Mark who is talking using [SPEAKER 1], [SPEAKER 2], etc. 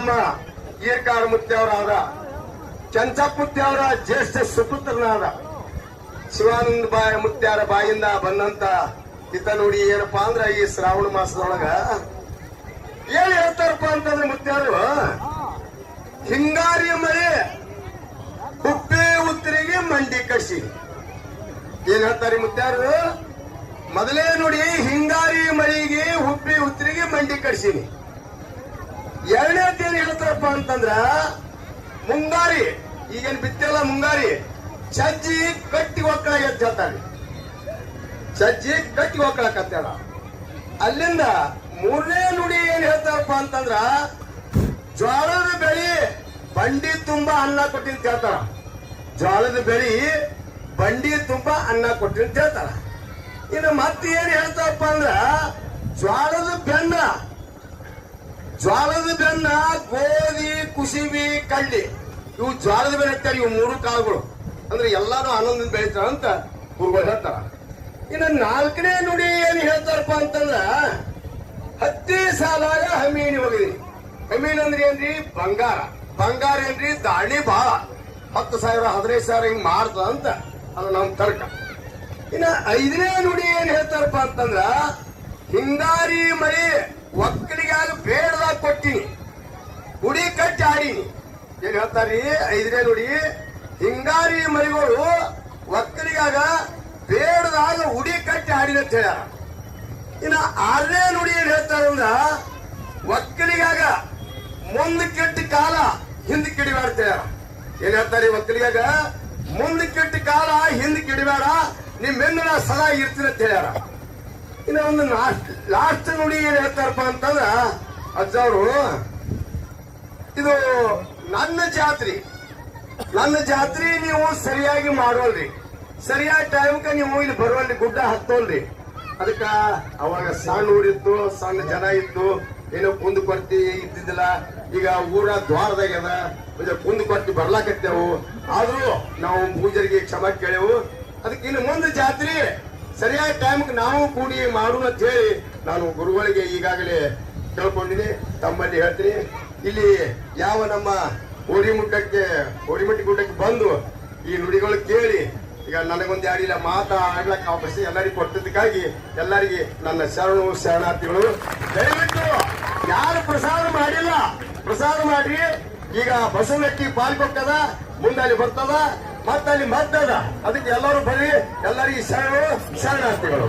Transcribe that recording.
[SPEAKER 1] ನಮ್ಮ ಈರ್ಕಾಡ್ ಮುತ್ತೆಯವರಾದ ಚಂಚಪ್ಪ ಮುತ್ತೆಯವರ ಜ್ಯೇಷ್ಠ ಸುಪುತ್ರನಾದ ಶಿವಾನಂದ ಮುತ್ಯಾರ ಬಾಯಿಂದ ಬಂದಂತ ಹಿತ ನುಡಿ ಏನಪ್ಪಾ ಅಂದ್ರ ಈ ಶ್ರಾವಣ ಮಾಸದೊಳಗ ಏನ್ ಹೇಳ್ತಾರಪ್ಪ ಅಂತಂದ್ರೆ ಮುತ್ಯಾರು ಹಿಂಗಾರಿ ಮಳೆ ಹುಬ್ಬಿ ಉತ್ತರಿಗೆ ಮಂಡಿ ಕಸಿ ಏನ್ ಹೇಳ್ತಾರೆ ಮುತ್ಯಾರು ಮೊದಲೇ ನೋಡಿ ಹಿಂಗಾರಿ ಮಳೆಗೆ ಹುಬ್ಬಿ ಉತ್ತರಿಗೆ ಮಂಡಿ ಕಡ್ಸೀನಿ. ಎರಡನೇದೇನು ಹೇಳ್ತಾರಪ್ಪ ಅಂತಂದ್ರ ಮುಂಗಾರಿ ಈಗೇನ್ ಬಿತ್ತೆಲ್ಲ ಮುಂಗಾರಿ ಸಜ್ಜಿ ಕಟ್ಟಿ ಒಕ್ಕಳ ಎದ್ದು ಹೇಳ್ತಾರೆ. ಸಜ್ಜಿ ಕಟ್ಟಿ ಒಕ್ಕಳಕತ್ತಾಳ. ಅಲ್ಲಿಂದ ಮೂರನೇ ನುಡಿ ಏನ್ ಹೇಳ್ತಾರಪ್ಪ ಅಂತಂದ್ರ ಜೋಳದ ಬೆಳಿ ಬಂಡಿ ತುಂಬಾ ಅನ್ನ ಕೊಟ್ಟಿ ಅಂತ ಹೇಳ್ತಾರ. ಜೋಳದ ಬೆಳಿ ಬಂಡಿ ತುಂಬಾ ಅನ್ನ ಕೊಟ್ಟಿ ಅಂತ ಹೇಳ್ತಾರ. ಇನ್ನು ಮತ್ತೆ ಏನ್ ಹೇಳ್ತಾರಪ್ಪ ಅಂದ್ರ ಜ್ವಾಳದ ಬೆನ್ನ ಗೋಧಿ ಕುಸಿಬಿ ಕಡ್ಲಿ ಇವು ಜ್ವಾಳದ ಬೆಳೆ ಹೇಳ್ತಾರೆ. ಇವು ಮೂರು ಕಾಳುಗಳು ಅಂದ್ರೆ ಎಲ್ಲಾನು ಆನಂದದಿಂದ ಬೆಳಿತಾರ ಅಂತ ಗುರುಗಳು ಹೇಳ್ತಾರ. ಇನ್ನು ನಾಲ್ಕನೇ ನುಡಿ ಏನ್ ಹೇಳ್ತಾರಪ್ಪ ಅಂತಂದ್ರ ಹತ್ತಿ ಸಾಲಾಗ ಹಮೀನಿ ಹೋಗಿದೀನಿ. ಹಮೀನ್ ಅಂದ್ರೆ ಏನ್ರಿ ಬಂಗಾರ ಏನ್ರಿ ದಾಣಿ ಬಾಳ 10,000 15,000 ಹಿಂಗ್ ಮಾಡ್ತದ ಅಂತ ಅದು ನಮ್ ತರ್ಕ. ಇನ್ನ ಐದನೇ ನುಡಿ ಏನ್ ಹೇಳ್ತಾರಪ್ಪ ಅಂತಂದ್ರ ಹಿಂಗಾರಿ ಮಳಿ ಒಕ್ಕಲಿಗಾಗ ಬೇಡದಾಗ ಕೊಟ್ಟಿನಿ ಗುಡಿ ಕಟ್ಟಿ ಆಡೀನಿ. ಏನ್ ಹೇಳ್ತಾರ್ರಿ ಐದನೇ ನುಡಿ ಹಿಂಗಾರಿ ಮರಿಗಳು ಒಕ್ಕಲಿಗಾಗ ಬೇಡದಾಗ ಉಡಿ ಕಟ್ಟಿ ಆಡಿನ ಅಂತ ಹೇಳ್ಯಾರ. ಇನ್ನ ಆರನೇ ನುಡಿ ಏನ್ ಹೇಳ್ತಾರಂದ್ರ ಒಕ್ಕಲಿಗಾಗ ಮುಂದಕ್ಕಿಟ್ಟ ಕಾಲ ಹಿಂದಕ್ಕೆ ಇಡಬೇಡ ಅಂತ ಹೇಳ್ಯಾರ. ಏನ್ ಹೇಳ್ತಾರೆ ಒಕ್ಕಲಿಗಾಗ ಮುಂದಕ್ಕಿಟ್ಟ ಕಾಲ ಹಿಂದಕ್ಕೆ ಇಡಬೇಡ ನಿಮ್ಮೆಂದ ಸದಾ ಇರ್ತೀನಿ ಅಂತ ಹೇಳ್ಯಾರ. ಇನ್ನ ಒಂದು ಲಾಸ್ಟ್ ನುಡಿ ಏನ್ ಹೇಳ್ತಾರಪ್ಪ ಅಂತಂದ್ರ ಅಜ್ಜವ್ರು ಇದು ನನ್ನ ಜಾತ್ರೆ ನೀವು ಸರಿಯಾಗಿ ಮಾಡೋಲ್ರಿ, ಸರಿಯಾದ ಟೈಮ್ಗೆ ನೀವು ಇಲ್ಲಿ ಬರುವಲ್ಲಿ ಗುಡ್ಡ ಹತ್ತೋಲ್ರಿ. ಅದಕ್ಕ ಅವಾಗ ಸಣ್ಣ ಊರಿತ್ತು, ಸಣ್ಣ ಜನ ಇತ್ತು, ಏನೋ ಕುಂದು ಕೊರ್ತಿ ಇದ್ದಿದ್ದಿಲ್ಲ. ಈಗ ಊರ ದ್ವಾರದಾಗ್ಯದ ಕುಂದು ಕೊರ್ತಿ ಬರ್ಲಾಕತ್ತೇವು. ಆದ್ರೂ ನಾವು ಪೂಜರಿಗೆ ಕ್ಷಮ ಕೇಳೇವು. ಅದಕ್ಕೆ ಇನ್ನು ಮುಂದೆ ಜಾತ್ರೆ ಸರಿಯಾದ ಟೈಮ್ಗೆ ನಾವು ಕೂಡಿ ಮಾಡೋಣ ಅಂತ ಹೇಳಿ ನಾನು ಗುರುಗಳಿಗೆ ಈಗಾಗಲೇ ಕೇಳ್ಕೊಂಡಿನಿ. ತಮ್ಮಲ್ಲಿ ಹೇಳ್ತೀನಿ, ಇಲ್ಲಿ ಯಾವ ನಮ್ಮ ಓಡಿಮಟ್ಟಿ ಗುಡ್ಡಕ್ಕೆ ಬಂದು ಈ ನುಡಿಗಳು ಕೇಳಿ ಈಗ ನನಗೊಂದು ಯಾರಿಲ್ಲ ಮಾತಾಡ್ಲಕ್ಕ ಅವಕಾಶ ಎಲ್ಲರಿಗೂ ಕೊಟ್ಟದಕ್ಕಾಗಿ ಎಲ್ಲರಿಗೆ ನನ್ನ ಶರಣಾರ್ಥಿಗಳು. ದಯವಿಟ್ಟು ಯಾರು ಪ್ರಸಾದ ಮಾಡಿಲ್ಲ ಪ್ರಸಾದ ಮಾಡ್ರಿ. ಈಗ ಬಸವನಟ್ಟಿ ಪಾಲ್ಗೊಕ್ಕದ ಮುಂದೆ ಅಲ್ಲಿ ಬರ್ತದ ಮತ್ತೆ ಅಲ್ಲಿ ಮದ್ದದ. ಅದಕ್ಕೆ ಎಲ್ಲರೂ ಬರ್ರಿ. ಎಲ್ಲರಿಗೆ ಶರಣಾರ್ಥಿಗಳು.